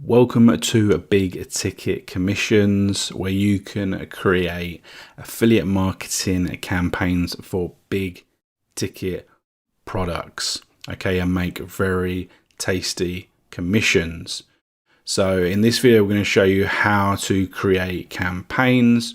Welcome to Big Ticket Commissions, where you can create affiliate marketing campaigns for big ticket products, okay, and make very tasty commissions. So in this video, we're going to show you how to create campaigns.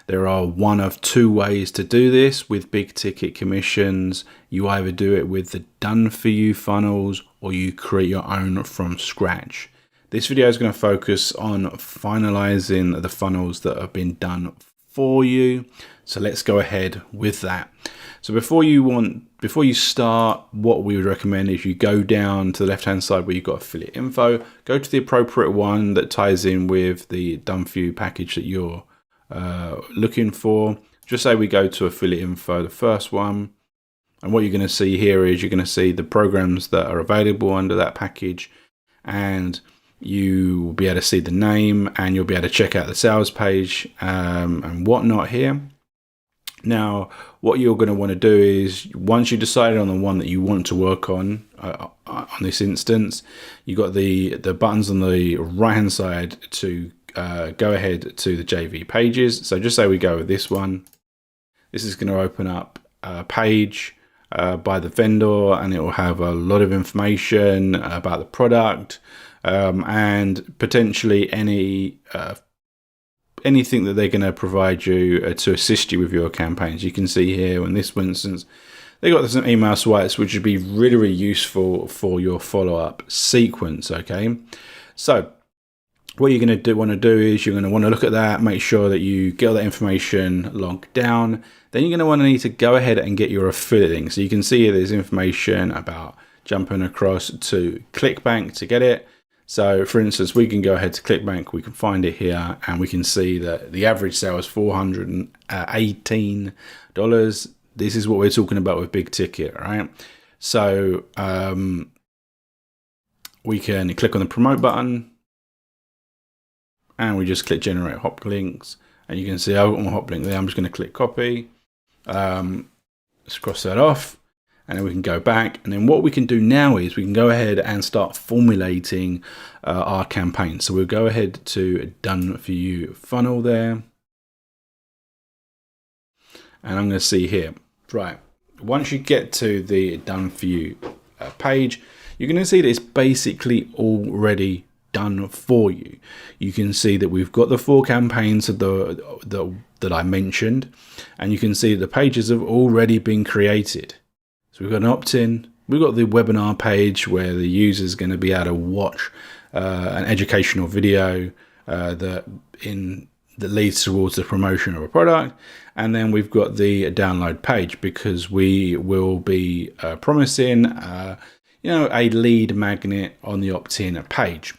There are one of two ways to do this with big ticket commissions. You either do it with the done for you funnels or you create your own from scratch. This video is going to focus on finalizing the funnels that have been done for you. So let's go ahead with that. So before you start, what we would recommend is you go down to the left-hand side where you've got affiliate info, go to the appropriate one that ties in with the done for you package that you're looking for. Just say we go to affiliate info, the first one. And what you're going to see here is you're going to see the programs that are available under that package, and you will be able to see the name, and you'll be able to check out the sales page and whatnot here. Now, what you're going to want to do is, once you decided on the one that you want to work on this instance, you've got the buttons on the right hand side to go ahead to the JV pages. So just say we go with this one. This is going to open up a page by the vendor, and it will have a lot of information about the product, and potentially anything that they're going to provide you to assist you with your campaigns. You can see here in this instance, they got some email swipes, which would be really useful for your follow-up sequence. Okay, so what you're going to want to do is you're going to want to look at that, make sure that you get all that information logged down. Then you're going to need to go ahead and get your affiliate link. So you can see here there's information about jumping across to ClickBank to get it. So for instance, we can go ahead to ClickBank, we can find it here, and we can see that the average sale is $418. This is what we're talking about with big ticket, right? So we can click on the promote button, and we just click generate hop links, and you can see I've got my hop link there. I'm just going to click copy. Let's cross that off. And then we can go back, and then what we can do now is we can go ahead and start formulating our campaign. So we'll go ahead to done for you funnel there, and I'm going to see here, right, once you get to the done for you page, you're going to see that it's basically already done for you. You can see that we've got the 4 campaigns that I mentioned, and you can see the pages have already been created. So we've got an opt-in, we've got the webinar page where the user is going to be able to watch an educational video that leads towards the promotion of a product, and then we've got the download page because we will be promising a lead magnet on the opt-in page.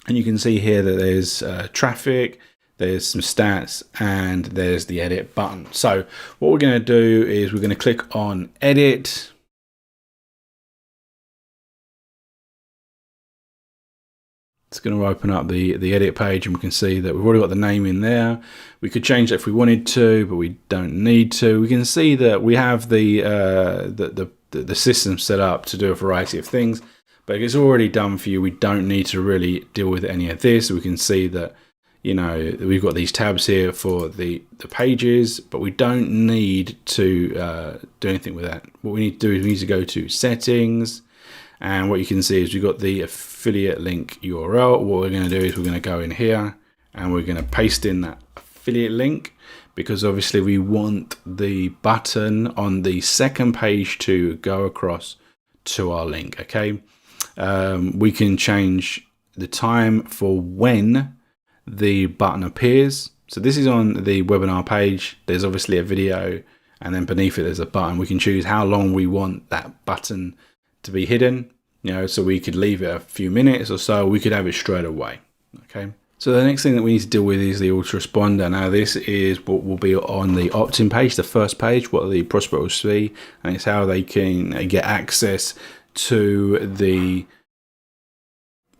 And you can see here that there's traffic, there's some stats, and there's the edit button. So what we're going to do is we're going to click on edit. It's going to open up the edit page, and we can see that we've already got the name in there. We could change that if we wanted to, but we don't need to. We can see that we have the system set up to do a variety of things, but it's already done for you. We don't need to really deal with any of this. We can see that we've got these tabs here for the pages, but we don't need to do anything with that. What we need to do is we need to go to settings, and what you can see is we've got the affiliate link URL. What we're going to do is we're going to go in here, and we're going to paste in that affiliate link, because obviously we want the button on the second page to go across to our link. Okay, we can change the time for when the button appears. So this is on the webinar page. There's obviously a video, and then beneath it there's a button. We can choose how long we want that button to be hidden, so we could leave it a few minutes or so, we could have it straight away. Okay, so the next thing that we need to deal with is the autoresponder. Now this is what will be on the opt-in page, the first page, what the prospect will see, and it's how they can get access to the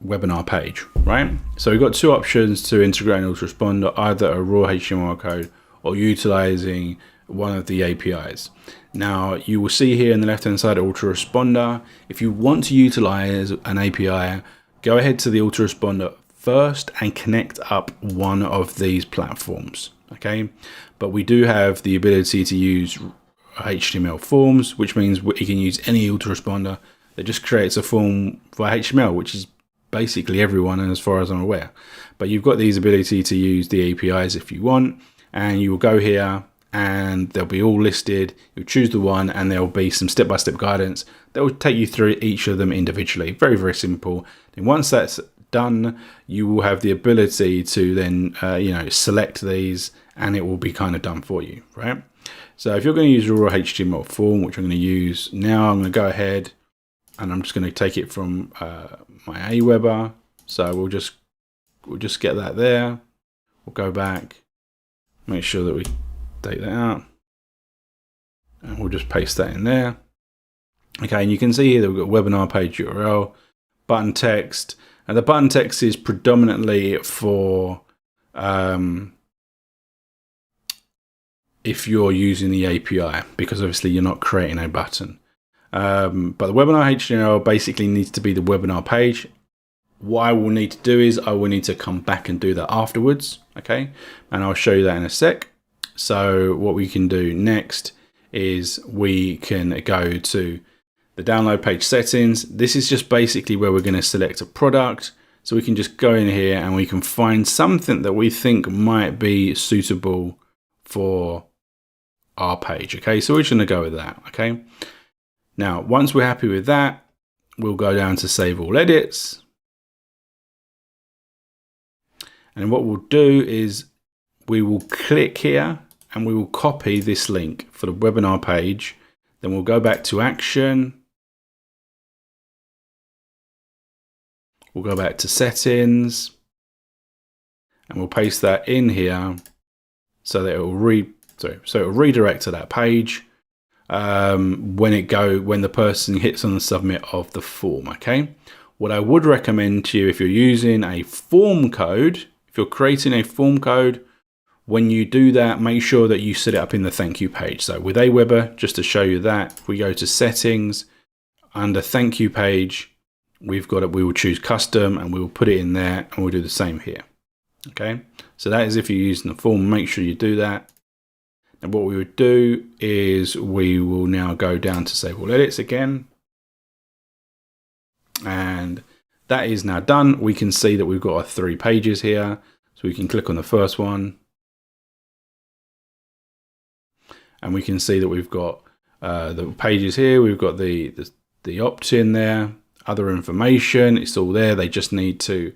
webinar page, right? So we've got 2 options to integrate an autoresponder, either a raw HTML code or utilizing one of the APIs. Now you will see here in the left hand side autoresponder. If you want to utilize an API, go ahead to the autoresponder first and connect up one of these platforms, okay? But we do have the ability to use HTML forms, which means we can use any autoresponder that just creates a form via HTML, which is basically everyone, as far as I'm aware. But you've got these ability to use the APIs if you want, and you will go here and they'll be all listed. You'll choose the one and there'll be some step-by-step guidance that will take you through each of them individually. Very, very simple. And once that's done, you will have the ability to then select these and it will be kind of done for you, right? So if you're going to use a raw HTML form, which I'm going to use now, I'm going to go ahead and I'm just going to take it from my Aweber. So we'll just get that there. We'll go back, make sure that we take that out, and we'll just paste that in there. Okay, and you can see here that we've got webinar page URL, button text, and the button text is predominantly for if you're using the API, because obviously you're not creating a button. But the webinar HTML basically needs to be the webinar page. What I will need to do is I will need to come back and do that afterwards, okay? And I'll show you that in a sec. So what we can do next is we can go to the download page settings. This is just basically where we're going to select a product. So we can just go in here and we can find something that we think might be suitable for our page. Okay, so we're just going to go with that. Okay. Now, once we're happy with that, we'll go down to save all edits. And what we'll do is we will click here and we will copy this link for the webinar page. Then we'll go back to action. We'll go back to settings and we'll paste that in here so that it will redirect to that page when the person hits on the submit of the form. Okay. What I would recommend to you, if you're using a form code, if you're creating a form code, when you do that, make sure that you set it up in the thank you page. So with Aweber, just to show you that, if we go to settings, under thank you page, we will choose custom and we will put it in there and we'll do the same here. Okay, so that is if you're using the form, make sure you do that. And what we would do is we will now go down to save all edits again. And that is now done. We can see that we've got our 3 pages here. So we can click on the first one. And we can see that we've got the pages here. We've got the opt-in there, other information. It's all there. They just need to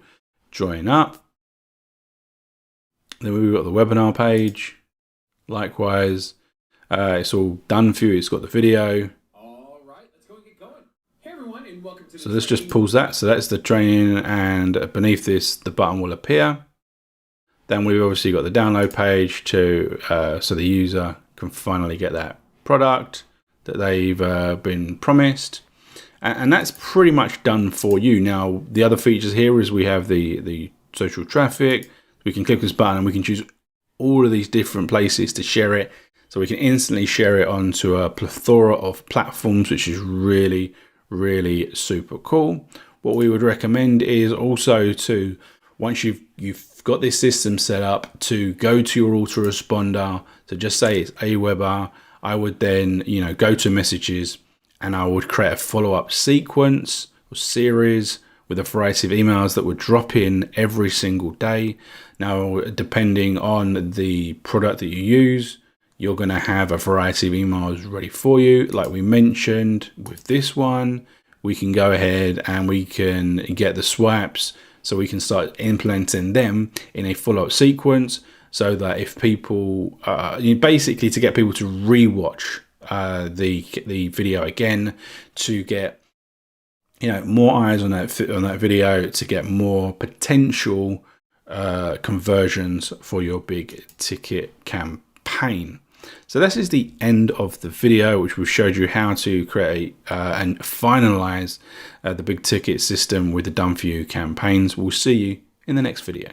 join up. Then we've got the webinar page. Likewise, it's all done for you. It's got the video. All right, let's go and get going. Hey everyone, and welcome to So this just pulls that. So that's the training, and beneath this, the button will appear. Then we've obviously got the download page so the user can finally get that product that they've been promised. And that's pretty much done for you. Now, the other features here is we have the social traffic. We can click this button and we can choose all of these different places to share it. So we can instantly share it onto a plethora of platforms, which is really, really super cool. What we would recommend is also to, once you've got this system set up, to go to your autoresponder. So just say it's Aweber. I would then, go to messages and I would create a follow-up sequence or series with a variety of emails that would drop in every single day. Now, depending on the product that you use, you're going to have a variety of emails ready for you. Like we mentioned with this one, we can go ahead and we can get the swipes, so we can start implementing them in a follow-up sequence, so that if people, basically to get people to rewatch the video again, to get more eyes on that video, to get more potential conversions for your big ticket campaign. So this is the end of the video, which we showed you how to create and finalize the big ticket system with the done for you campaigns. We'll see you in the next video.